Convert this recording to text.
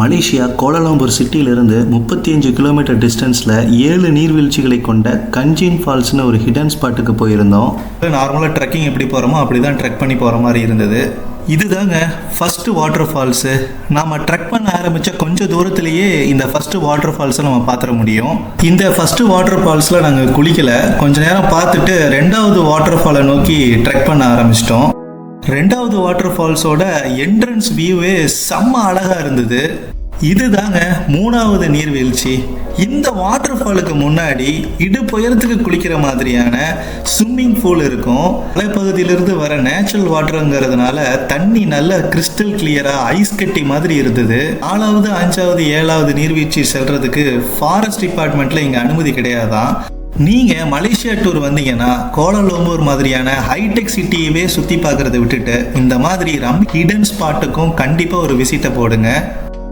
Malaysia Kuala Lumpur சிட்டியிலிருந்து 35 kilometre டிஸ்டன்ஸில் 7 நீர்வீழ்ச்சிகளை கொண்ட கஞ்சின் ஃபால்ஸ்னு ஒரு ஹிடன் ஸ்பாட்டுக்கு போயிருந்தோம். நார்மலாக ட்ரெக்கிங் எப்படி போகிறோமோ அப்படி தான் ட்ரெக் பண்ணி போகிற மாதிரி இருந்தது. இதுதாங்க ஃபஸ்ட்டு வாட்டர் ஃபால்ஸு. நாம் ட்ரெக் பண்ண ஆரம்பித்த கொஞ்சம் தூரத்துலேயே இந்த ஃபஸ்ட்டு வாட்டர் ஃபால்ஸை நம்ம பார்த்துட முடியும். இந்த ஃபஸ்ட்டு வாட்டர் ஃபால்ஸில் நாங்கள் குளிக்கலை. கொஞ்ச நேரம் பார்த்துட்டு 2வது வாட்டர் ஃபாலை நோக்கி ட்ரெக் பண்ண ஆரம்பிச்சிட்டோம். 2வது வாட்டர் ஃபால்ஸோட என்ட்ரன்ஸ் வியூவே செம்ம அழகாக இருந்தது. இதுதாங்க 3வது நீர்வீழ்ச்சி. இந்த வாட்டர் ஃபாலுக்கு முன்னாடி இடுப்புயரத்துக்கு குளிக்கிற மாதிரியான ஸ்விம்மிங் பூல் இருக்கும். மலைப்பகுதியிலிருந்து வர நேச்சுரல் வாட்டருங்கிறதுனால தண்ணி நல்ல கிறிஸ்டல் கிளியராக ஐஸ் கட்டி மாதிரி இருந்தது. 4வது 5வது 7வது நீர்வீழ்ச்சி செல்றதுக்கு ஃபாரஸ்ட் டிபார்ட்மெண்ட்டில் இங்கே அனுமதி கிடையாதான். நீங்கள் மலேசியா டூர் வந்தீங்கன்னா கோலாலம்பூர் மாதிரியான ஹைடெக் சிட்டியவே சுற்றி பார்க்குறத விட்டுட்டு இந்த மாதிரி ஹிடன் ஸ்பாட்டுக்கும் கண்டிப்பாக ஒரு விசிட்டை போடுங்க.